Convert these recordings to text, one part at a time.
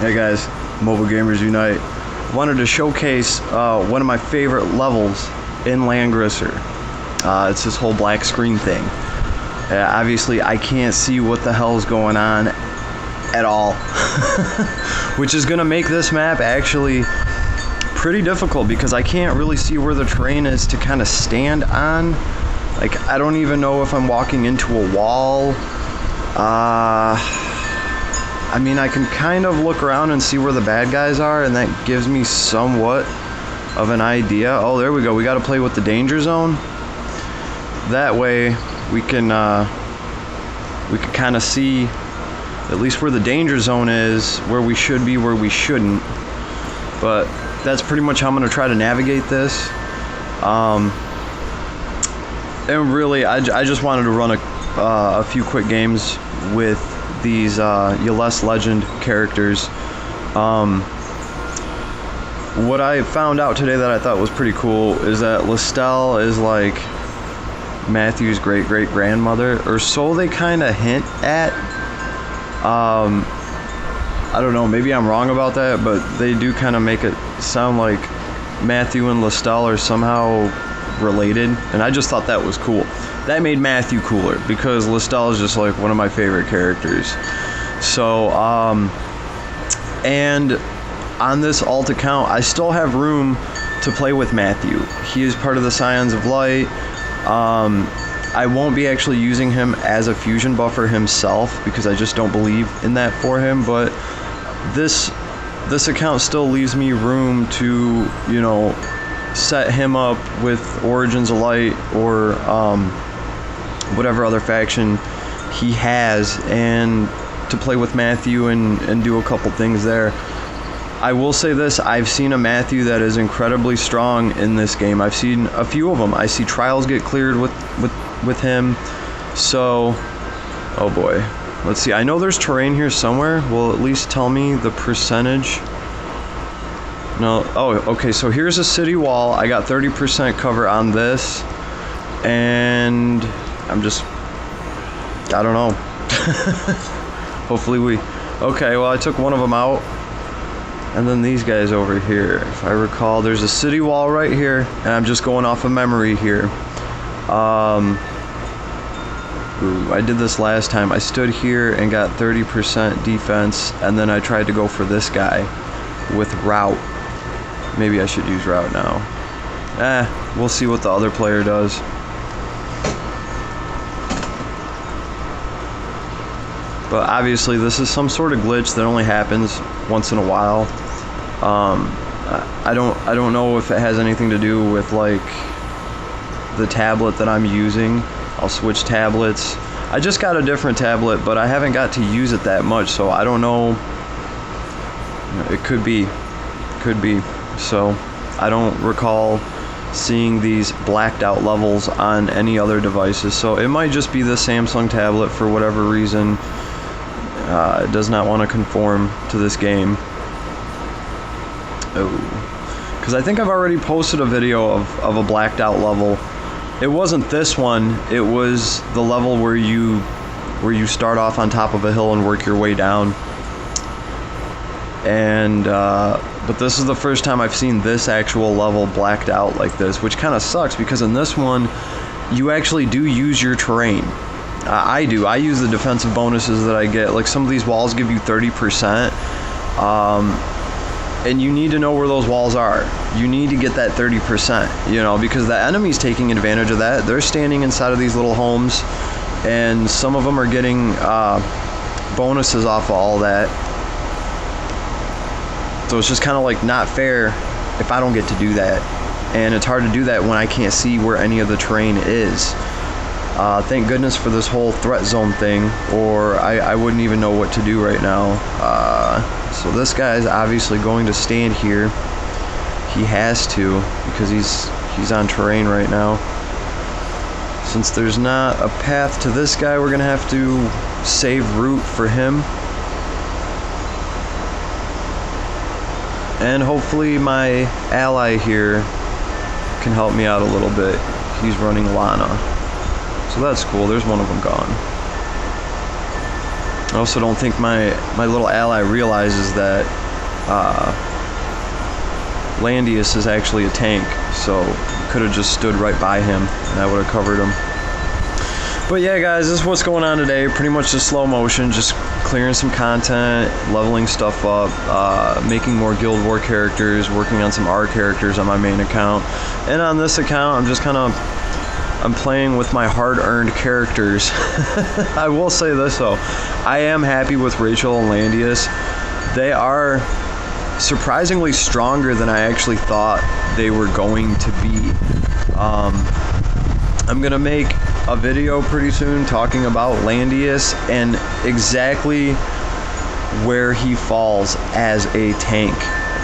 Hey guys, Mobile Gamers Unite. Wanted to showcase one of my favorite levels in Langrisser. It's this whole black screen thing. Obviously, I can't see what the hell's going on at all, which is gonna make this map actually pretty difficult because I can't really see where the terrain is to kind of stand on. Like, I don't even know if I'm walking into a wall. I mean, I can kind of look around and see where the bad guys are, and that gives me somewhat of an idea. Oh, there we go. We got to play with the danger zone. That way, we can kind of see at least where the danger zone is, where we should be, where we shouldn't. But that's pretty much how I'm going to try to navigate this. And really, I just wanted to run a few quick games with these Yales Legend characters. What I found out today that I thought was pretty cool is that Lestelle is like Matthew's great-great-grandmother, or so they kind of hint at. I don't know, maybe I'm wrong about that, but they do kind of make it sound like Matthew and Lestelle are somehow related, and I just thought that was cool. That made Matthew cooler because Lestelle is just like one of my favorite characters. So, and on this alt account, I still have room to play with Matthew. He is part of the Scions of Light. I won't be actually using him as a fusion buffer himself because I just don't believe in that for him, but this account still leaves me room to, you know, set him up with Origins of Light or whatever other faction he has, and to play with Matthew and do a couple things there. I will say this, I've seen a Matthew that is incredibly strong in this game. I've seen a few of them. I see trials get cleared with him. So, oh boy. Let's see, I know there's terrain here somewhere. Will at least tell me the percentage. No, oh, okay, so here's a city wall. I got 30% cover on this, and I don't know. Hopefully okay, well, I took one of them out, and then these guys over here. If I recall, there's a city wall right here, and I'm just going off of memory here. I did this last time. I stood here and got 30% defense, and then I tried to go for this guy with route. Maybe I should use route now. We'll see what the other player does. But obviously this is some sort of glitch that only happens once in a while. I don't know if it has anything to do with like the tablet that I'm using. I'll switch tablets. I just got a different tablet, but I haven't got to use it that much, so I don't know. It could be. So I don't recall seeing these blacked out levels on any other devices, so it might just be the Samsung tablet for whatever reason. It does not want to conform to this game. Oh, because I think I've already posted a video of a blacked out level. It wasn't this one, it was the level where you start off on top of a hill and work your way down. And but this is the first time I've seen this actual level blacked out like this, which kind of sucks because in this one you actually do use your terrain. I do. I use the defensive bonuses that I get. Like, some of these walls give you 30%, and you need to know where those walls are. You need to get that 30%, you know, because the enemy's taking advantage of that. They're standing inside of these little homes, and some of them are getting bonuses off of all that. So it's just kind of like not fair if I don't get to do that, and it's hard to do that when I can't see where any of the terrain is. Thank goodness for this whole threat zone thing, or I wouldn't even know what to do right now. So this guy is obviously going to stand here. He has to, because he's on terrain right now. Since there's not a path to this guy, we're gonna have to save route for him. And hopefully my ally here can help me out a little bit. He's running Lana. So that's cool, there's one of them gone. I also don't think my little ally realizes that Landius is actually a tank, so could have just stood right by him and I would have covered him. But yeah, guys, this is what's going on today. Pretty much just slow motion, just clearing some content, leveling stuff up, making more Guild War characters, working on some R characters on my main account. And on this account, I'm just kind of, I'm playing with my hard-earned characters. I will say this though, I am happy with Rachel and Landius. They are surprisingly stronger than I actually thought they were going to be. I'm gonna make a video pretty soon talking about Landius and exactly where he falls as a tank,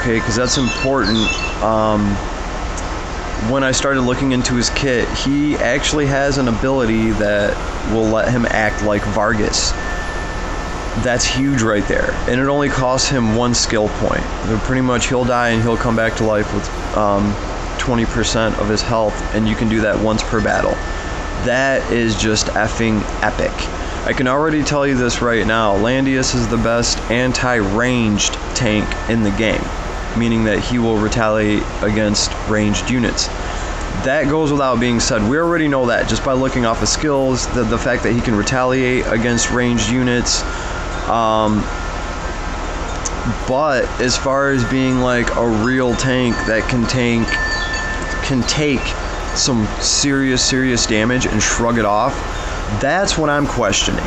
okay, because that's important. When I started looking into his kit, he actually has an ability that will let him act like Vargas. That's huge right there, and it only costs him 1 skill point. Pretty much he'll die and he'll come back to life with 20% of his health, and you can do that once per battle. That is just effing epic. I can already tell you this right now, Landius is the best anti-ranged tank in the game, meaning that he will retaliate against ranged units. That goes without being said. We already know that just by looking off his skills, the fact that he can retaliate against ranged units. But as far as being like a real tank that can take some serious damage and shrug it off, that's what I'm questioning.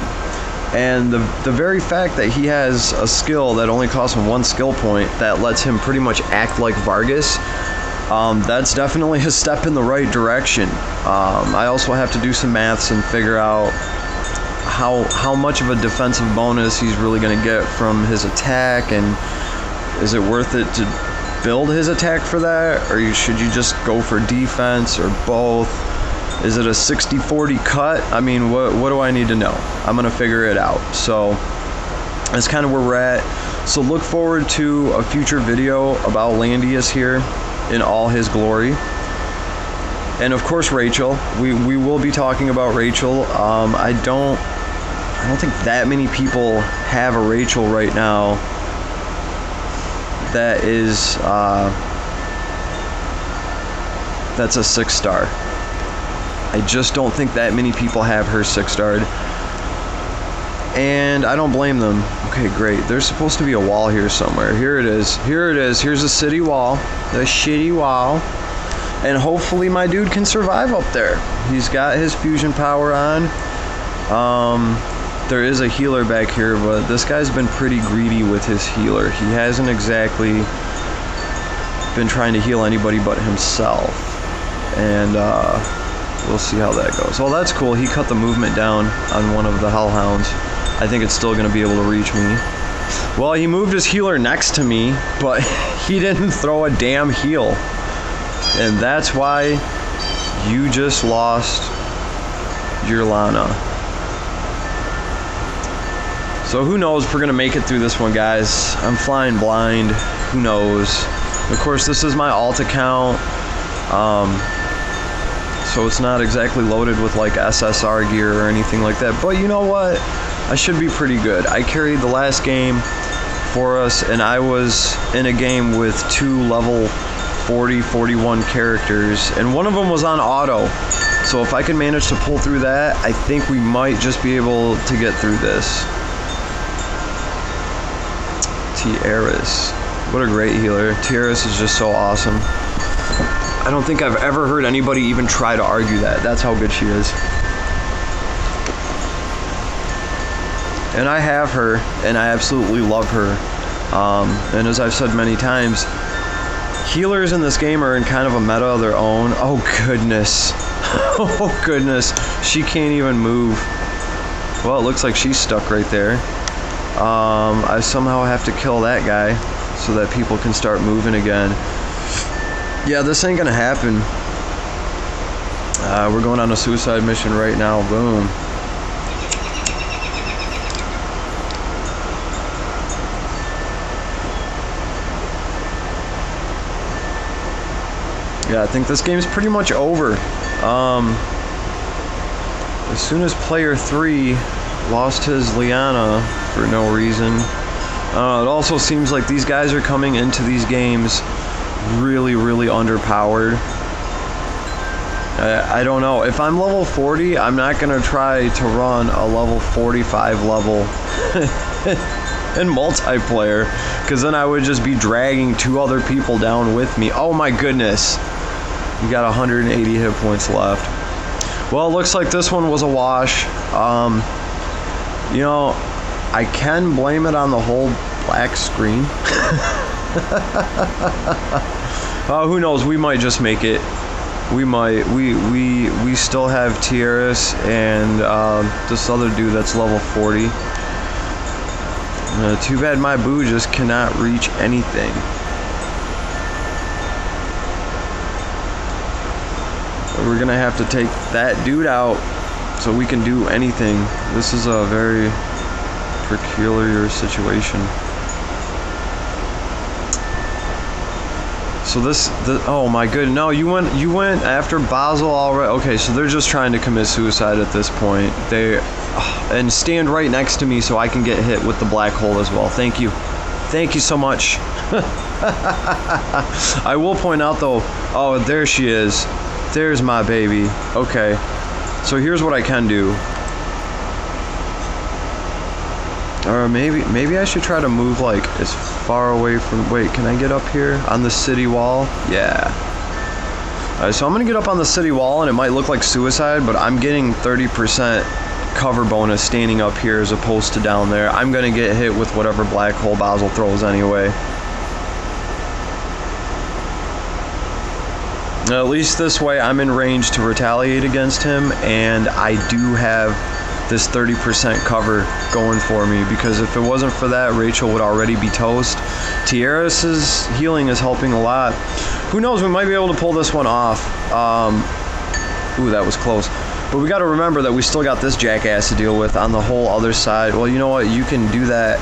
And the very fact that he has a skill that only costs him 1 skill point that lets him pretty much act like Vargas, that's definitely a step in the right direction. I also have to do some maths and figure out how much of a defensive bonus he's really going to get from his attack, and is it worth it to build his attack for that, or should you just go for defense, or both? Is it a 60-40 cut? I mean, what do I need to know? I'm gonna figure it out. So that's kind of where we're at. So look forward to a future video about Landius here in all his glory, and of course Rachel. We will be talking about Rachel. I don't think that many people have a Rachel right now that is that's a 6-star. I just don't think that many people have her 6-starred, and I don't blame them. Okay, great. There's supposed to be a wall here somewhere. Here it is. Here's a city wall, the shitty wall, and hopefully my dude can survive up there. He's got his fusion power on. There is a healer back here, but this guy's been pretty greedy with his healer. He hasn't exactly been trying to heal anybody but himself. And we'll see how that goes. Well, that's cool. He cut the movement down on one of the hellhounds. I think it's still going to be able to reach me. Well, he moved his healer next to me, but he didn't throw a damn heal. And that's why you just lost your Lana. So who knows if we're going to make it through this one, guys. I'm flying blind. Who knows? Of course, this is my alt account. So it's not exactly loaded with like SSR gear or anything like that. But you know what? I should be pretty good. I carried the last game for us, and I was in a game with 2 level 40, 41 characters, and one of them was on auto. So if I can manage to pull through that, I think we might just be able to get through this. Tiaris. What a great healer. Tiaris is just so awesome. I don't think I've ever heard anybody even try to argue that. That's how good she is. And I have her, and I absolutely love her. And as I've said many times, healers in this game are in kind of a meta of their own. Oh goodness. Oh goodness. She can't even move. Well, it looks like she's stuck right there. I somehow have to kill that guy so that people can start moving again. Yeah, this ain't gonna happen. We're going on a suicide mission right now. Boom. Yeah, I think this game's pretty much over. As soon as player 3 lost his Liana, for no reason. It also seems like these guys are coming into these games really, really underpowered. I don't know. If I'm level 40, I'm not going to try to run a level 45 level in multiplayer, because then I would just be dragging 2 other people down with me. Oh my goodness. We got 180 hit points left. Well, it looks like this one was a wash. You know, I can blame it on the whole black screen. Who knows? We might just make it. We might. We still have Tierras and this other dude that's level 40. Too bad my boo just cannot reach anything. We're gonna have to take that dude out so we can do anything. This is a very peculiar situation. So oh my goodness, no, you went after Basel already. Okay, so they're just trying to commit suicide at this point. And stand right next to me so I can get hit with the black hole as well. Thank you so much. I will point out though, oh, there she is. There's my baby. Okay, so here's what I can do. Or maybe I should try to move like as far away from. Wait, can I get up here on the city wall? Yeah. Alright, so I'm gonna get up on the city wall, and it might look like suicide, but I'm getting 30% cover bonus standing up here as opposed to down there. I'm gonna get hit with whatever black hole Basel throws anyway. At least this way I'm in range to retaliate against him, and I do have this 30% cover going for me, because if it wasn't for that, Rachel would already be toast. Tierra's healing is helping a lot. Who knows, we might be able to pull this one off. Ooh, that was close. But we got to remember that we still got this jackass to deal with on the whole other side. Well, you know what, you can do that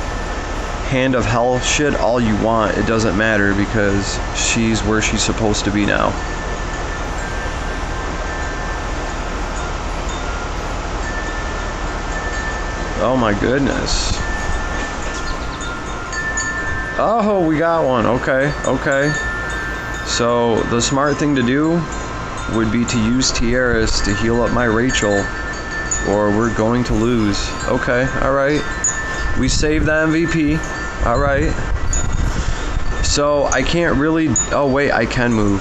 hand of hell shit all you want. It doesn't matter, because she's where she's supposed to be now. Oh my goodness. Oh, we got one. Okay. So the smart thing to do would be to use Tierras to heal up my Rachel, or we're going to lose. Okay, alright. We saved the MVP. Alright. So I can't really. Oh wait, I can move.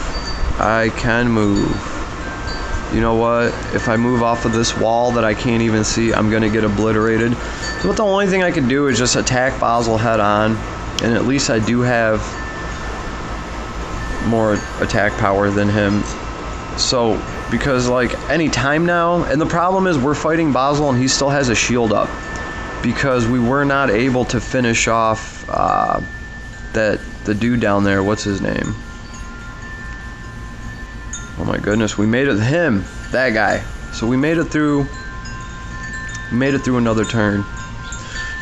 You know what? If I move off of this wall that I can't even see, I'm going to get obliterated. So the only thing I can do is just attack Basel head on, and at least I do have more attack power than him. So, because like any time now, and the problem is we're fighting Basel and he still has a shield up, because we were not able to finish off the dude down there. What's his name? Oh my goodness, we made it with him, that guy. So we made it through another turn.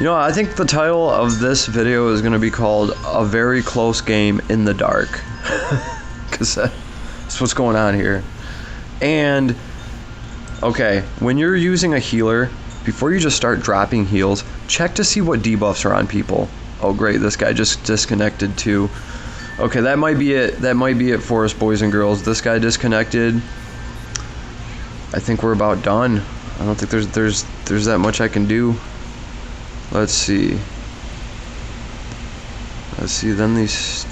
You know, I think the title of this video is going to be called A Very Close Game in the Dark. Because that's what's going on here. And, okay, when you're using a healer, before you just start dropping heals, check to see what debuffs are on people. Oh great, this guy just disconnected too. Okay, that might be it for us, boys and girls. This guy disconnected. I think we're about done. I don't think there's that much I can do. Let's see. Then these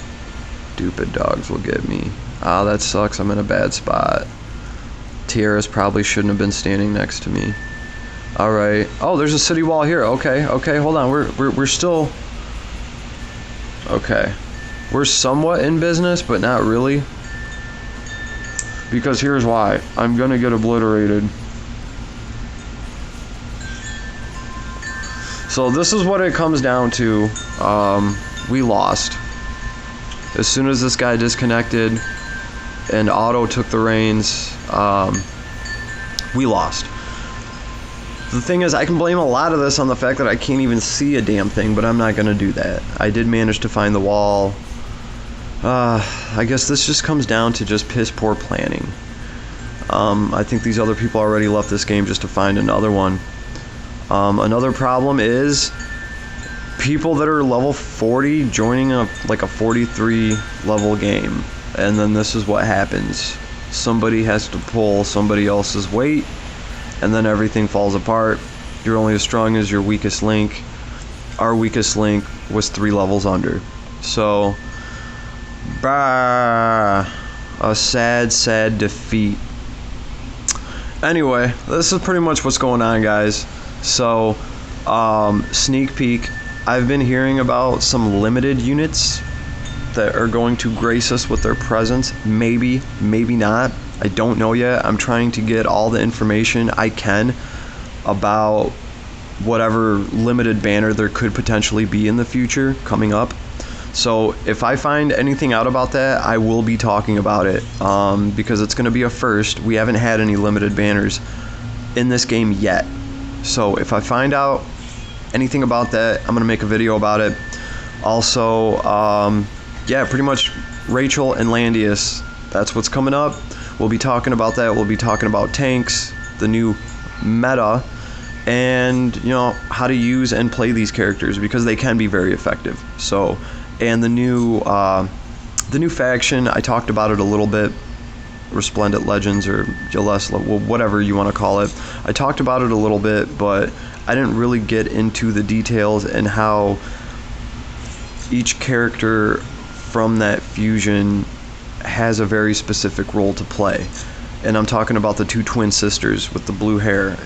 stupid dogs will get me. Ah, that sucks. I'm in a bad spot. Tierras probably shouldn't have been standing next to me. All right. Oh, there's a city wall here. Okay. Hold on. We're still. Okay. We're somewhat in business, but not really. Because here's why. I'm gonna get obliterated. So this is what it comes down to. We lost. As soon as this guy disconnected and Otto took the reins, we lost. The thing is, I can blame a lot of this on the fact that I can't even see a damn thing, but I'm not gonna do that. I did manage to find the wall. I guess this just comes down to just piss poor planning. I think these other people already left this game just to find another one. Another problem is people that are level 40 joining a 43 level game, and then this is what happens. Somebody has to pull somebody else's weight, and then everything falls apart. You're only as strong as your weakest link. Our weakest link was 3 levels under. So, a sad defeat. Anyway, this is pretty much what's going on, guys. So, sneak peek. I've been hearing about some limited units that are going to grace us with their presence. Maybe not. I don't know yet. I'm trying to get all the information I can about whatever limited banner there could potentially be in the future coming up. So if I find anything out about that, I will be talking about it, because it's going to be a first. We haven't had any limited banners in this game yet. So if I find out anything about that, I'm going to make a video about it. Also, yeah, pretty much Rachel and Landius, that's what's coming up. We'll be talking about that. We'll be talking about tanks, the new meta, and how to use and play these characters, because they can be very effective. So, and the new faction, I talked about it a little bit, Resplendent Legends or Jalesla, whatever you want to call it. I talked about it a little bit, but I didn't really get into the details and how each character from that fusion has a very specific role to play. And I'm talking about the 2 twin sisters with the blue hair,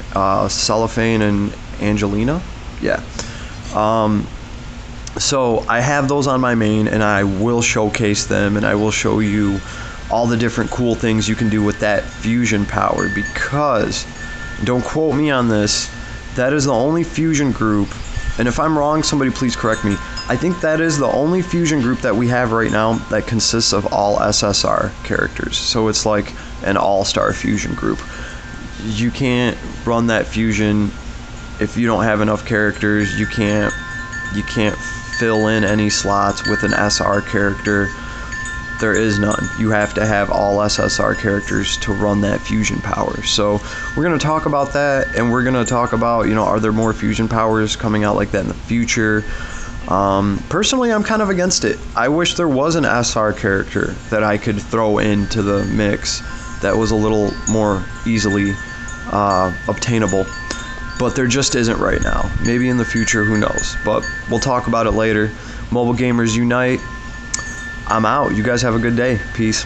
Cellophane and Angelina. Yeah. So I have those on my main, and I will showcase them, and I will show you all the different cool things you can do with that fusion power, because, don't quote me on this, that is the only fusion group, and if I'm wrong, somebody please correct me. I think that is the only fusion group that we have right now that consists of all SSR characters. So it's like an all-star fusion group. You can't run that fusion if you don't have enough characters. You can't fill in any slots with an SR character. There is none. You have to have all SSR characters to run that fusion power. So we're going to talk about that, and we're going to talk about, are there more fusion powers coming out like that in the future? Personally, I'm kind of against it. I wish there was an SR character that I could throw into the mix that was a little more easily obtainable, but there just isn't right now. Maybe in the future, who knows? But we'll talk about it later. Mobile Gamers Unite. I'm out. You guys have a good day. Peace.